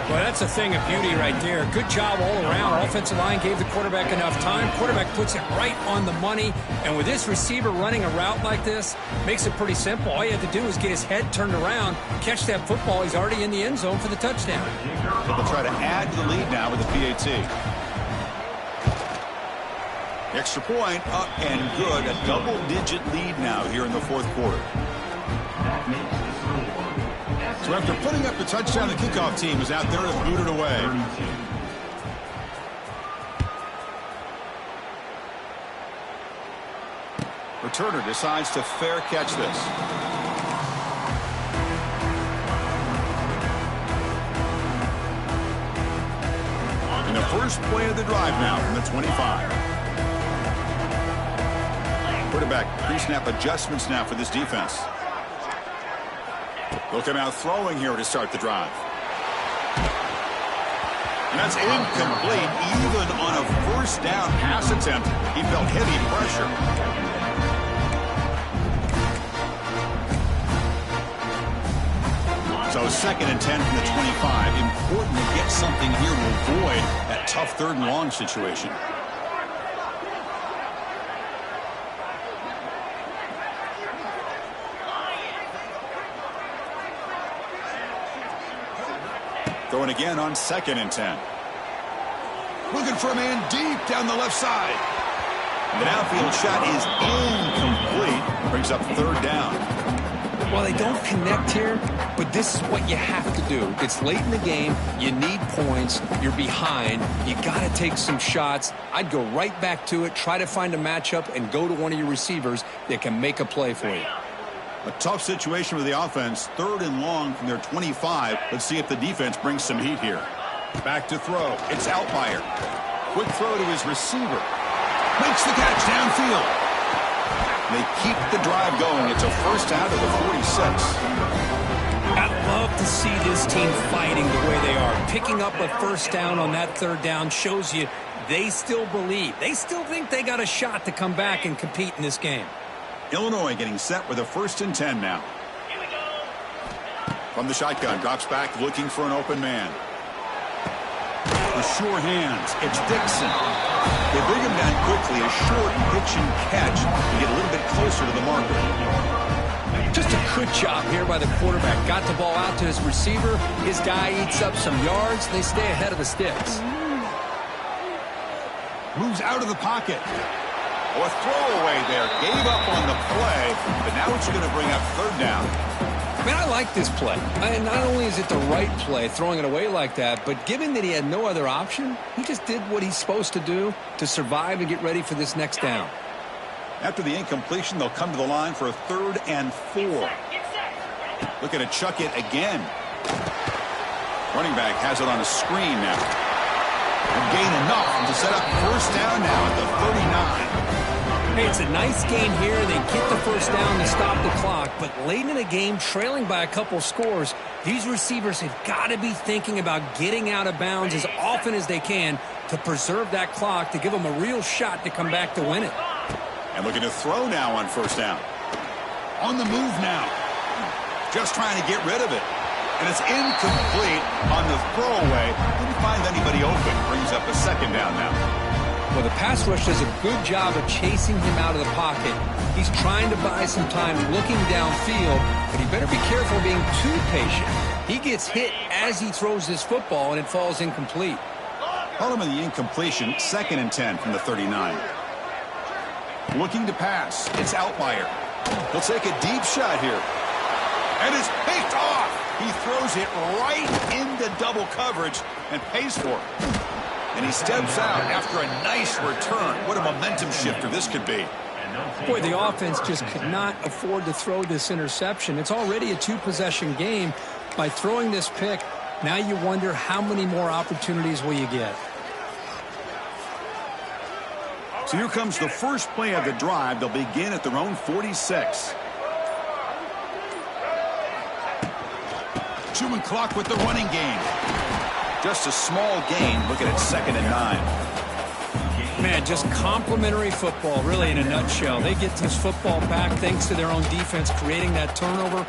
Well, that's a thing of beauty right there. Good job all around. Offensive line gave the quarterback enough time. Quarterback puts it right on the money. And with this receiver running a route like this, makes it pretty simple. All you have to do is get his head turned around, catch that football. He's already in the end zone for the touchdown. So they'll try to add to the lead now with the PAT. Extra point up and good. A double-digit lead now here in the fourth quarter. So after putting up the touchdown, the kickoff team is out there to boot it away. Returner decides to fair catch this. And the first play of the drive now from the 25. Quarterback pre-snap adjustments now for this defense. They'll come out throwing here to start the drive. And that's incomplete. Even on a first down pass attempt, he felt heavy pressure. So 2nd and 10 from the 25. Important to get something here to avoid that tough 3rd and long situation. Going again on 2nd and 10. Looking for a man deep down the left side. The downfield shot is incomplete. Brings up 3rd down. Well, they don't connect here, but this is what you have to do. It's late in the game. You need points. You're behind. You got to take some shots. I'd go right back to it, try to find a matchup, and go to one of your receivers that can make a play for you. A tough situation with the offense. 3rd and long from their 25. Let's see if the defense brings some heat here. Back to throw. It's Outlier. Quick throw to his receiver. Makes the catch downfield. They keep the drive going. It's a first out of the 46. I love to see this team fighting the way they are. Picking up a first down on that 3rd down shows you they still believe. They still think they got a shot to come back and compete in this game. Illinois getting set with a 1st and 10 now. From the shotgun, drops back looking for an open man. With sure hands, it's Dixon. They bring him down quickly, a short pitch and catch to get a little bit closer to the marker. Just a good job here by the quarterback. Got the ball out to his receiver. His guy eats up some yards. They stay ahead of the sticks. Moves out of the pocket. Oh, a throwaway there. Gave up on the play, but now it's going to bring up 3rd down. Man, I like this play. And not only is it the right play, throwing it away like that, but given that he had no other option, he just did what he's supposed to do to survive and get ready for this next down. After the incompletion, they'll come to the line for a 3rd and 4. Looking to chuck it again. Running back has it on a screen now. And gain enough to set up 1st down now at the 39. Hey, it's a nice game here. They get the first down to stop the clock, but late in the game, trailing by a couple scores, these receivers have got to be thinking about getting out of bounds as often as they can to preserve that clock, to give them a real shot to come back to win it. And looking to throw now on 1st down. On the move now. Just trying to get rid of it. And it's incomplete on the throwaway. Didn't find anybody open. Brings up a 2nd down now. Well, the pass rush does a good job of chasing him out of the pocket. He's trying to buy some time looking downfield, but he better be careful being too patient. He gets hit as he throws this football, and it falls incomplete. Call him in the incompletion. 2nd and 10 from the 39. Looking to pass. It's Outlier. He'll take a deep shot here. And it's picked off. He throws it right into double coverage and pays for it. And he steps out after a nice return. What a momentum shifter this could be. Boy, the offense just could not afford to throw this interception. It's already a two-possession game. By throwing this pick, now you wonder how many more opportunities will you get. So here comes the first play of the drive. They'll begin at their own 46. Chewing clock with the running game. Just a small gain. Looking at 2nd and 9. Man, just complimentary football, really, in a nutshell. They get this football back thanks to their own defense, creating that turnover,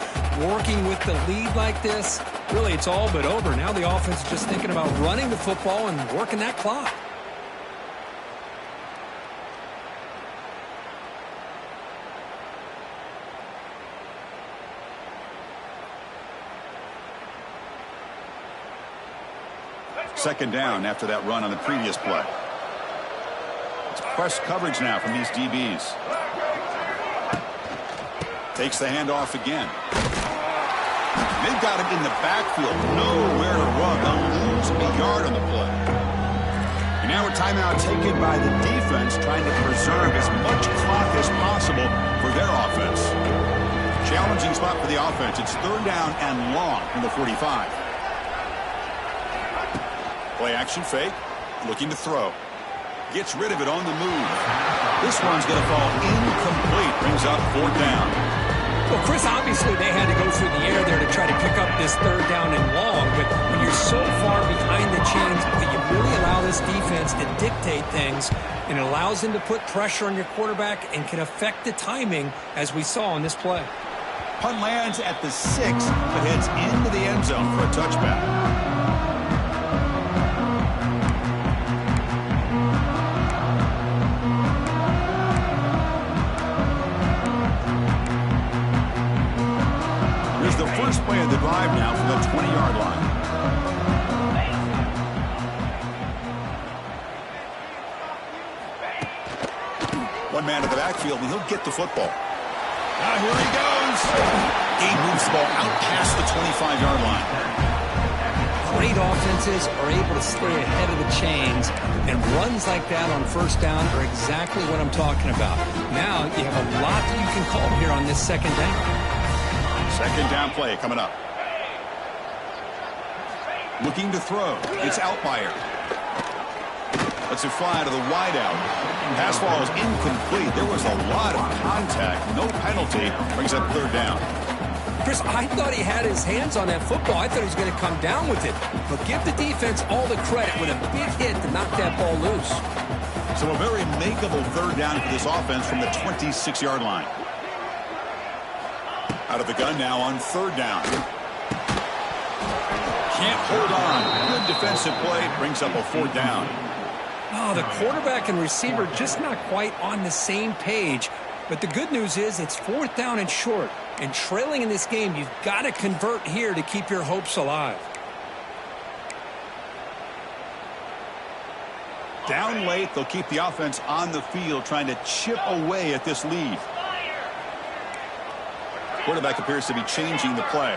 working with the lead like this. Really, it's all but over. Now the offense is just thinking about running the football and working that clock. Second down after that run on the previous play. It's press coverage now from these DBs. Takes the handoff again. They've got him in the backfield. Nowhere to run. They'll lose a yard on the play. And now a timeout taken by the defense, trying to preserve as much clock as possible for their offense. Challenging spot for the offense. It's 3rd down and long from the 45. Play action fake. Looking to throw. Gets rid of it on the move. This one's going to fall incomplete. Brings up 4th down. Well, Chris, obviously they had to go through the air there to try to pick up this 3rd down and long. But when you're so far behind the chains, you really allow this defense to dictate things. And it allows them to put pressure on your quarterback and can affect the timing, as we saw in this play. Punt lands at the 6, but heads into the end zone for a touchback. First play of the drive now from the 20-yard line. One man to the backfield, and he'll get the football. Now here he goes. He moves the ball out past the 25-yard line. Great offenses are able to stay ahead of the chains, and runs like that on 1st down are exactly what I'm talking about. Now you have a lot that you can call here on this 2nd down. 2nd down play coming up. Looking to throw. It's Outlier. Lets it fly to the wideout. Pass ball is incomplete. There was a lot of contact. No penalty. Brings up 3rd down. Chris, I thought he had his hands on that football. I thought he was going to come down with it. But give the defense all the credit with a big hit to knock that ball loose. So a very makeable 3rd down for this offense from the 26-yard line. Out of the gun now on 3rd down. Can't hold on. Good defensive play. Brings up a 4th down. Oh, the quarterback and receiver just not quite on the same page. But the good news is it's 4th down and short. And trailing in this game, you've got to convert here to keep your hopes alive. Down late, they'll keep the offense on the field, trying to chip away at this lead. Quarterback appears to be changing the play.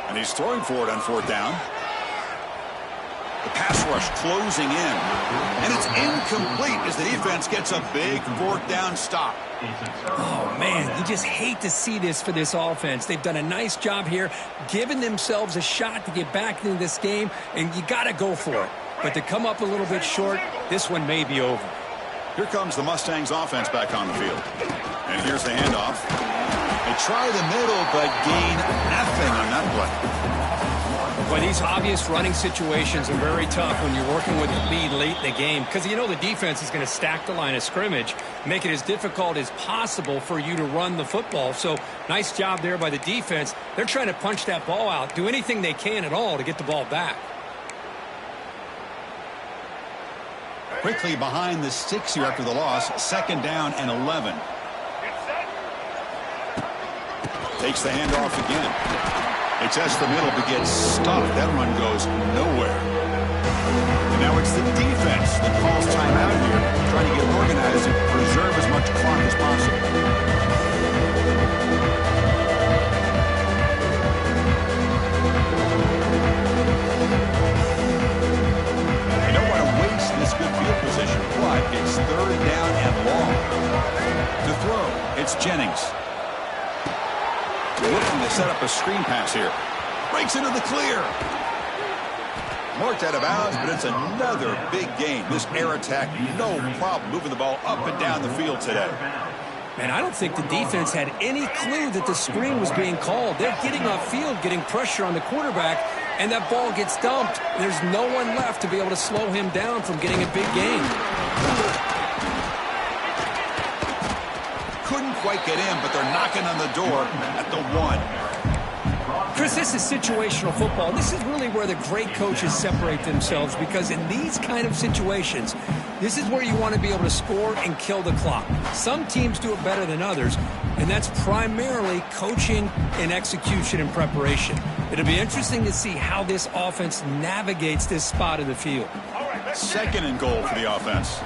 And he's throwing for it on 4th down. The pass rush closing in. And it's incomplete as the defense gets a big 4th down stop. Oh, man, you just hate to see this for this offense. They've done a nice job here, giving themselves a shot to get back into this game, and you got to go for it. But to come up a little bit short, this one may be over. Here comes the Mustangs offense back on the field. And here's the handoff. They try the middle, but gain nothing on that play. Well, these obvious running situations are very tough when you're working with the lead late in the game, because you know the defense is going to stack the line of scrimmage, make it as difficult as possible for you to run the football. So nice job there by the defense. They're trying to punch that ball out, do anything they can at all to get the ball back. Quickly behind the 6 here after the loss. 2nd down and 11. Takes the handoff again. They test the middle but gets stuffed. That run goes nowhere. And now it's the defense that calls timeout here, trying to get organized and preserve as much clock as possible. They don't want to waste this good field set up a screen pass here. Breaks into the clear. Marked out of bounds, but it's another big game. This air attack, no problem moving the ball up and down the field today. Man, I don't think the defense had any clue that the screen was being called. They're getting off field, getting pressure on the quarterback, and that ball gets dumped. There's no one left to be able to slow him down from getting a big gain. Couldn't quite get in, but they're knocking on the door at the 1. Chris, this is situational football. This is really where the great coaches separate themselves, because in these kind of situations, this is where you want to be able to score and kill the clock. Some teams do it better than others, and that's primarily coaching and execution and preparation. It'll be interesting to see how this offense navigates this spot of the field. Second and goal for the offense.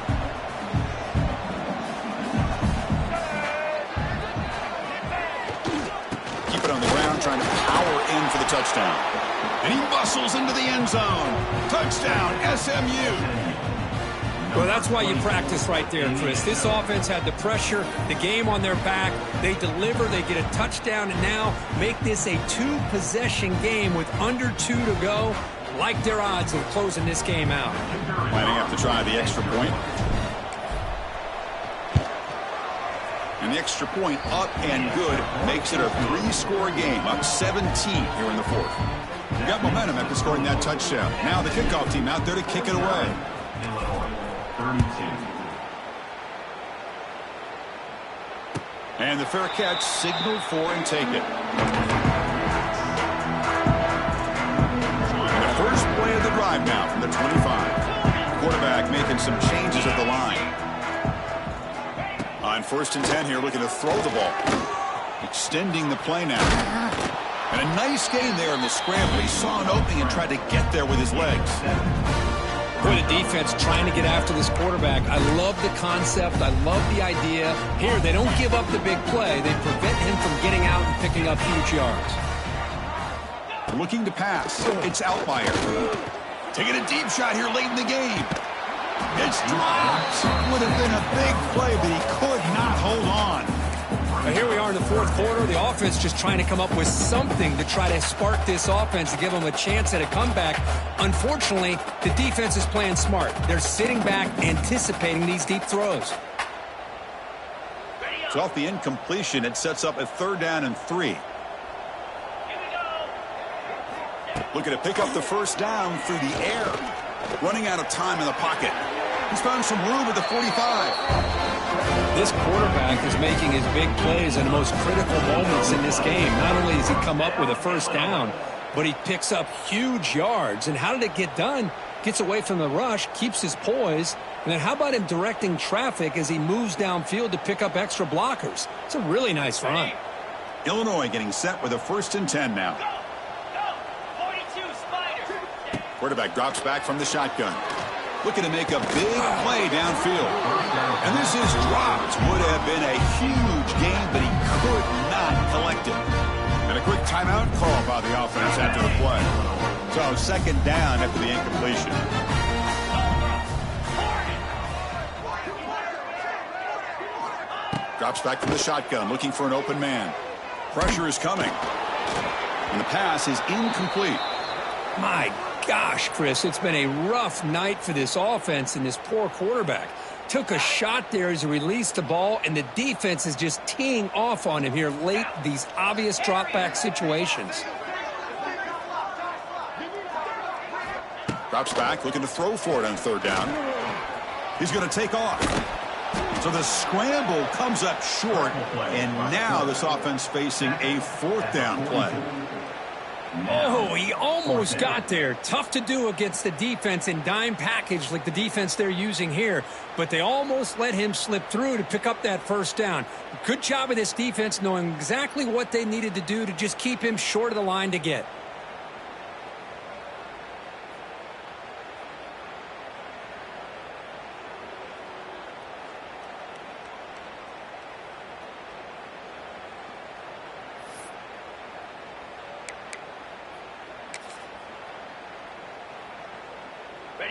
Keep it on the ground, trying to power in for the touchdown. And he muscles into the end zone. Touchdown, SMU. Well, that's why you practice right there, Chris. This offense had the pressure, the game on their back. They deliver, they get a touchdown, and now make this a 2-possession game with under 2 to go. Like their odds of closing this game out. Might have to try the extra point. And the extra point up and good makes it a 3-score game, up 17 here in the 4th. We got momentum after scoring that touchdown. Now the kickoff team out there to kick it away. 32. And the fair catch signaled for and take it. And the first play of the drive now from the 25. Quarterback making some changes at the line. On 1st and 10 here, looking to throw the ball. Extending the play now. And a nice gain there in the scramble. He saw an opening and tried to get there with his legs. Boy, the defense trying to get after this quarterback. I love the concept. I love the idea. Here, they don't give up the big play. They prevent him from getting out and picking up huge yards. Looking to pass. It's Outlier. Taking a deep shot here late in the game. It's dropped. Would have been a big play, but he could not hold on. Now here we are in the 4th quarter. The offense just trying to come up with something to try to spark this offense to give them a chance at a comeback. Unfortunately, the defense is playing smart. They're sitting back, anticipating these deep throws. So off the incompletion, it sets up a 3rd down and 3. Looking to pick up the first down through the air. Running out of time in the pocket. He's found some room at the 45. This quarterback is making his big plays in the most critical moments in this game. Not only does he come up with a first down, but he picks up huge yards. And how did it get done? Gets away from the rush, keeps his poise. And then how about him directing traffic as he moves downfield to pick up extra blockers? It's a really nice run. Illinois getting set with a 1st and 10 now. Quarterback drops back from the shotgun. Looking to make a big play downfield. And this is dropped. Would have been a huge game, but he could not collect it. And a quick timeout call by the offense after the play. So 2nd down after the incompletion. Drops back from the shotgun, looking for an open man. Pressure is coming. And the pass is incomplete. My gosh, Chris, it's been a rough night for this offense and this poor quarterback. Took a shot there as he released the ball, and the defense is just teeing off on him here late, these obvious drop-back situations. Drops back, looking to throw for it on 3rd down. He's going to take off. So the scramble comes up short, and now this offense facing a 4th down play. Oh, he almost got there. Tough to do against the defense in dime package like the defense they're using here, but they almost let him slip through to pick up that first down. Good job of this defense knowing exactly what they needed to do to just keep him short of the line to get.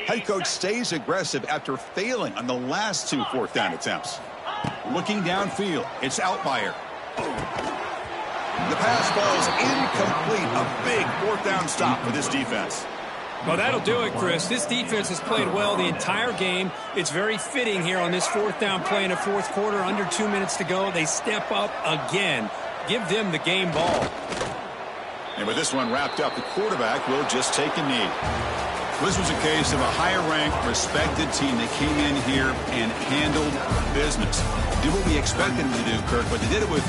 Head coach stays aggressive after failing on the last 2 4th down attempts. Looking downfield, it's Outlier. The pass falls incomplete. A big fourth down stop for this defense. Well, that'll do it, Chris. This defense has played well the entire game. It's very fitting here on this fourth down play in the fourth quarter. Under 2 minutes to go, they step up again. Give them the game ball. And with this one wrapped up, the quarterback will just take a knee. This was a case of a higher-ranked, respected team that came in here and handled business. Did what we expected them to do, Kirk, but they did it with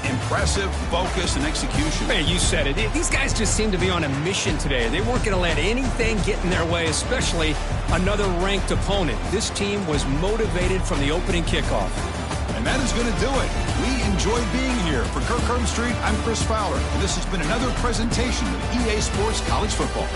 impressive focus and execution. Man, you said it. These guys just seem to be on a mission today. They weren't going to let anything get in their way, especially another ranked opponent. This team was motivated from the opening kickoff. And that is going to do it. We enjoyed being here. For Kirk Street, I'm Chris Fowler, and this has been another presentation of EA Sports College Football.